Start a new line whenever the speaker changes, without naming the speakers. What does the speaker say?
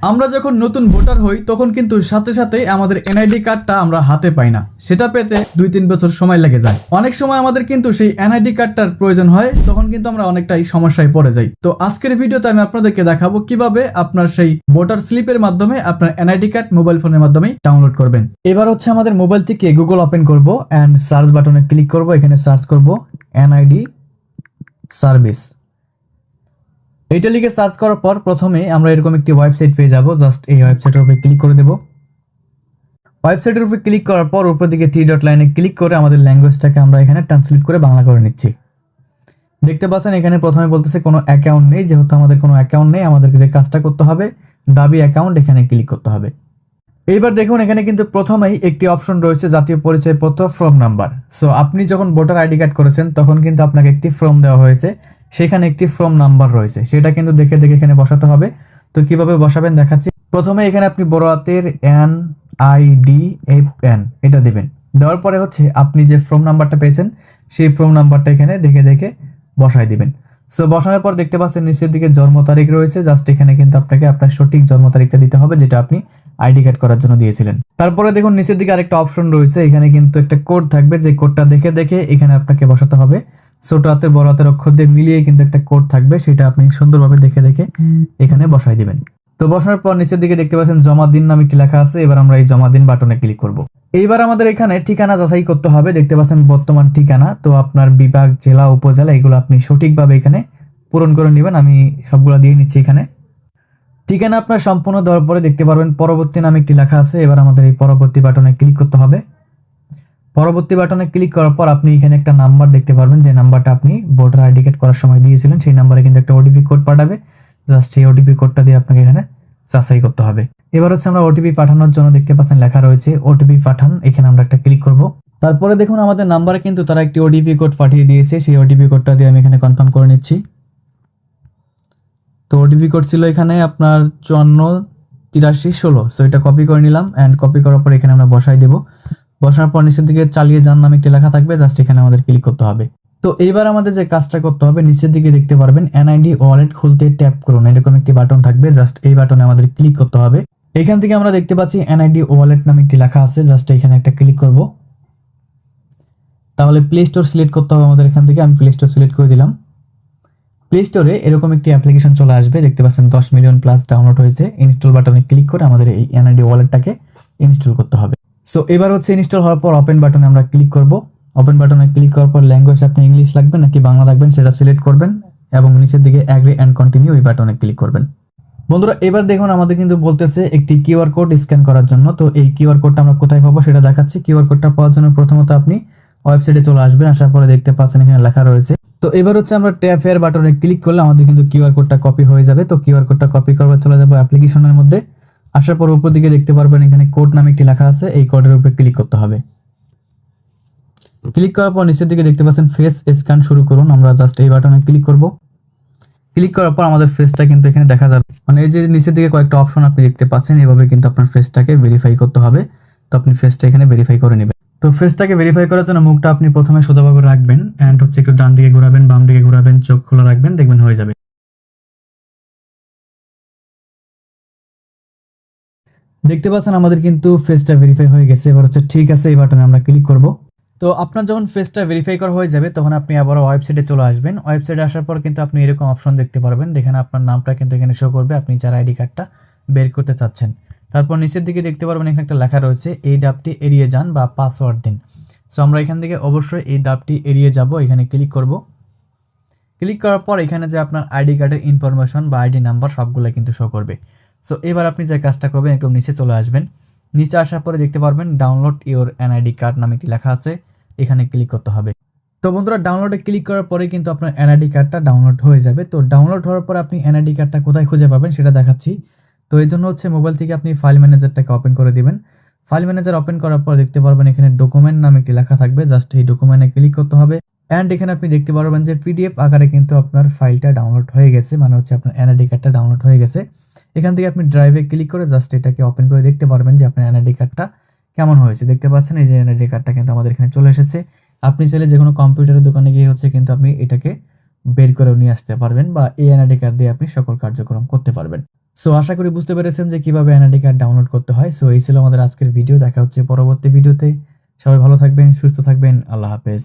আমরা যখন নতুন ভোটার হই তখন কিন্তু সাথে সাথে আমাদের এনআইডি কার্ডটা আমরা হাতে পাই না, সেটা পেতে 2-3 বছর সময় লেগে যায়। অনেক সময় আমাদের কিন্তু সেই এনআইডি কার্ডটার প্রয়োজন হয়, তখন কিন্তু আমরা অনেকটাই সমস্যায় পড়ে যাই। তো আজকের ভিডিওতে আমি আপনাদেরকে দেখাবো কিভাবে আপনার সেই ভোটার স্লিপের মাধ্যমে আপনার এনআইডি কার্ড মোবাইল ফোনের মাধ্যমে ডাউনলোড করবেন। এবার হচ্ছে আমাদের মোবাইল থেকে গুগল ওপেন করব এন্ড সার্চ বাটনে ক্লিক করব। এখানে সার্চ করব এনআইডি সার্ভিস। এইটা লিখে সার্চ করার পর প্রথমে আমরা এরকম একটি ওয়েবসাইট পেয়ে যাব। জাস্ট এই ওয়েবসাইটের উপরে ক্লিক করে দেব। ওয়েবসাইটের উপরে ক্লিক করার পর উপর দিকে 3 ডট লাইনে ক্লিক করে আমাদের ল্যাঙ্গুয়েজটাকে আমরা এখানে ট্রান্সলেট করে বাংলা করে নিচ্ছি। দেখতে পাচ্ছেন এখানে প্রথমে বলতেছে কোনো অ্যাকাউন্ট নেই। যেহেতু আমাদের কোনো অ্যাকাউন্ট নেই, আমাদেরকে যে কাজটা করতে হবে দাবি অ্যাকাউন্ট, এখানে ক্লিক করতে হবে। এইবার দেখুন এখানে কিন্তু প্রথমেই একটি অপশন রয়েছে জাতীয় পরিচয়পত্র ফর্ম নাম্বার। সো আপনি যখন ভোটার আইডি কার্ড করেছেন তখন কিন্তু আপনাকে একটি ফর্ম দেওয়া হয়েছে, সেখানে একটি ফর্ম নাম্বার রয়েছে, সেটা কিন্তু দেখে দেখে এখানে বসাতে হবে। তো কিভাবে বসাবেন দেখাচ্ছি। প্রথমে এখানে আপনি বড় হাতের NIDFN এটা দিবেন। দেওয়ার পরে হচ্ছে আপনি যে ফর্ম নাম্বারটা পেয়েছেন সেই ফর্ম নাম্বারটা এখানে দেখে দেখে বসাই দিবেন। সো বসানোর পর দেখতে পাচ্ছেন নিচের দিকে জন্ম তারিখ রয়েছে। জাস্ট এখানে কিন্তু আপনাকে আপনার সঠিক জন্ম তারিখটা দিতে হবে, যেটা আপনি আইডি কার্ড করার জন্য দিয়েছিলেন। তারপরে দেখুন নিচের দিকে আরেকটা অপশন রয়েছে, এখানে কিন্তু একটা কোড থাকবে, যে কোডটা দেখে দেখে এখানে আপনাকে বসাতে হবে। ছোট হাতের বড় হাতের অক্ষর দিয়ে মিলিয়ে কিন্তু একটা কোড থাকবে, সেটা আপনি সুন্দরভাবে দেখে দেখে এখানে বসাই দিবেন। তো বসানোর পর নিচের দিকে দেখতে পাচ্ছেন জমা দিন নামে একটি লেখা আছে। এবার আমরা এই জমা দিন বাটনে ক্লিক করব। এইবার আমাদের এখানে ঠিকানা যাচাই করতে হবে। দেখতে পাচ্ছেন বর্তমান ঠিকানা। তো আপনার বিভাগ, জেলা, উপজেলা এগুলো আপনি সঠিকভাবে এখানে পূরণ করে নেবেন। আমি সবগুলো দিয়ে নিচ্ছি। এখানে ঠিকানা আপনার সম্পূর্ণ দেওয়ার পরে দেখতে পারবেন পরবর্তী নামে একটি লেখা আছে। এবার আমাদের এই পরবর্তী বাটনে ক্লিক করতে হবে। পরবর্তী বাটনে ক্লিক করার পর আপনি এখানে একটা নাম্বার দেখতে পারবেন, যে নাম্বারটা আপনি ভোটার আইডি কার্ড করার সময় দিয়েছিলেন সেই নাম্বারে কিন্তু একটা ওটিপি কোড পাঠাবে। জাস্ট এই ওটিপি কোডটা দিয়ে আপনাকে এখানে যাচাই করতে হবে। এবার হচ্ছে আমরা ওটিপি পাঠানোর জন্য দেখতে পাচ্ছেন লেখা রয়েছে ওটিপি পাঠান, এখানে আমরা একটা ক্লিক করব। তারপরে দেখুন আমাদের নাম্বারে কিন্তু তারা একটি ওটিপি কোড পাঠিয়ে দিয়েছে, সেই ওটিপি কোডটা দিয়ে আমি এখানে কনফার্ম করে নিচ্ছি। তো ওটিপি কোড ছিল এখানে আপনার 548316। সো এটা কপি করে নিলাম এন্ড কপি করার পর এখানে আমরা বসাই দেব। বসানোর পর নিচের দিকে চালিয়ে যান নামে একটি লেখা থাকবে, জাস্ট এখানে আমাদের ক্লিক করতে হবে। তো এইবার আমাদের যে কাজটা করতে হবে, নিচের দিকে দেখতে পারবেন এনআইডি ওয়ালেট খুলতে ট্যাপ করুন, এরকম একটি বাটন থাকবে। জাস্ট এই বাটনে আমাদের ক্লিক করতে হবে। এখান থেকে আমরা দেখতে পাচ্ছি এনআইডি ওয়ালেট নামে একটি লেখা আছে, জাস্ট এখানে একটা ক্লিক করব। তাহলে প্লে স্টোর সিলেক্ট করতে হবে আমাদের এখান থেকে। আমি প্লে স্টোর সিলেক্ট করে দিলাম। প্লে স্টোরে এরকম একটি অ্যাপ্লিকেশন চলে আসবে, দেখতে পাচ্ছেন 10 মিলিয়ন প্লাস ডাউনলোড হয়েছে। ইনস্টল বাটনে ক্লিক করে আমাদের এই এনআইডি ওয়ালেটটাকে ইনস্টল করতে হবে। সো এবার হচ্ছে ইনস্টল হওয়ার পর ওপেন বাটনে আমরা ক্লিক করব। ওপেন বাটনে ক্লিক করার পর ল্যাঙ্গুয়েজ আপনি ইংলিশ লাগবেন নাকি বাংলা লাগবেন সেটা সিলেক্ট করবেন এবং নিচের দিকে অ্যাগ্রি অ্যান্ড কন্টিনিউ এই বাটনে ক্লিক করবেন। বন্ধুরা এবার দেখুন আমাদের কিন্তু বলতেছে একটি কিউআর কোড স্ক্যান করার জন্য। তো এই কিউআর কোডটা আমরা কোথায় পাবো সেটা দেখাচ্ছি। কিউআর কোডটা পাওয়ার জন্য প্রথমত আপনি ওয়েবসাইটে চলে আসবেন। আসার পরে দেখতে পাচ্ছেন এখানে লেখা রয়েছে। তো এবার হচ্ছে আমরা ট্যাপ এর বাটনে ক্লিক করলে আমাদের কিন্তু কিউআর কোডটা কপি হয়ে যাবে। তো কিউআর কোডটা কপি করবার চলে যাবো অ্যাপ্লিকেশনের মধ্যে। আসার পর উপর দিকে দেখতে পারবেন এখানে কোড নামে একটি লেখা আছে, এই কোডের উপরে ক্লিক করতে হবে। ক্লিক করার পর নিচের দিকে দেখতে পাচ্ছেন ফেস স্ক্যান শুরু করুন, আমরা জাস্ট এই বাটনে ক্লিক করব। ক্লিক করার পর আমাদের ফেসটা কিন্তু এখানে দেখা যাবে, মানে এই যে নিচের দিকে কয়েকটা অপশন আপনি দেখতে পাচ্ছেন, এভাবে কিন্তু আপনার ফেসটাকে ভেরিফাই করতে হবে। তো আপনি ফেসটা এখানে ভেরিফাই করে নেবেন। তো ফেসটাকে ভেরিফাই করার জন্য মুখটা আপনি প্রথমে সোজাভাবে রাখবেন এন্ড হচ্ছে একটু ডান দিকে ঘোরাবেন, বাম দিকে ঘোরাবেন, চোখ খোলা রাখবেন, দেখবেন হয়ে যাবে। দেখতে পাচ্ছেন আমাদের কিন্তু ফেসটা ভেরিফাই হয়ে গেছে। এবার হচ্ছে ঠিক আছে এই বাটনে আমরা ক্লিক করব। তো আপনার যখন ফেসটা ভেরিফাই করা হয়ে যাবে তখন আপনি আবার ওয়েবসাইটে চলে আসবেন। ওয়েবসাইটে আসার পর কিন্তু আপনি এরকম অপশন দেখতে পারবেন, যেখানে আপনার নামটা কিন্তু এখানে শো করবে, আপনি যার আইডি কার্ডটা বের করতে চাচ্ছেন। তারপর নিচের দিকে দেখতে পারবেন এখানে একটা লেখা রয়েছে এই ডাবটি এড়িয়ে যান বা পাসওয়ার্ড দিন। সো আমরা এখান থেকে অবশ্যই এই ডাবটি এড়িয়ে যাব, এখানে ক্লিক করব। ক্লিক করার পর এখানে যে আপনার আইডি কার্ডের ইনফরমেশন বা আইডি নাম্বার সবগুলো কিন্তু শো করবে। সো এবার আপনি যে কাজটা করবেন একটু নিচে চলে আসবেন। নিচে আসার পরে দেখতে পারবেন ডাউনলোড ইওর এনআইডি কার্ড নামে একটি লেখা আছে, এখানে ক্লিক করতে হবে। তো বন্ধুরা ডাউনলোডে ক্লিক করার পরে কিন্তু আপনার এনআইডি কার্ডটা ডাউনলোড হয়ে যাবে। তো ডাউনলোড হওয়ার পর আপনি এনআইডি কার্ডটা কোথায় খুঁজে পাবেন সেটা দেখাচ্ছি। তো এই জন্য হচ্ছে মোবাইল থেকে আপনি ফাইল ম্যানেজারটাকে ওপেন করে দিবেন। ফাইল ম্যানেজার ওপেন করার পর দেখতে পারবেন এখানে ডকুমেন্ট নামে একটি লেখা থাকবে, জাস্ট এই ডকুমেন্টে ক্লিক করতে হবে। অ্যান্ড এখানে আপনি দেখতে পারবেন যে পিডিএফ আকারে কিন্তু আপনার ফাইলটা ডাউনলোড হয়ে গেছে, মানে হচ্ছে আপনার এনআইডি কার্ডটা ডাউনলোড হয়ে গেছে। এখান থেকে আপনি ড্রাইভে ক্লিক করে জাস্ট এটাকে ওপেন করে দেখতে পারবেন যে আপনার এনআইডি কার্ডটা কেমন হয়েছে। দেখতে পাচ্ছেন এই যে এনআইডি কার্ডটা কিন্তু আমাদের এখানে চলে এসেছে। আপনি চাইলে যে কোনো কম্পিউটারের দোকানে গিয়ে হচ্ছে কিন্তু আপনি এটাকে বের করে নিয়ে আসতে পারবেন, বা এই এনআইডি কার্ড দিয়ে আপনি সকল কার্যক্রম করতে পারবেন। সো আশা করি বুঝতে পেরেছেন যে কিভাবে এনআইডি কার্ড ডাউনলোড করতে হয়। সো এই ছিল আমাদের আজকের ভিডিও। দেখা হচ্ছে পরবর্তী ভিডিওতে। সবাই ভালো থাকবেন, সুস্থ থাকবেন। আল্লাহ হাফেজ।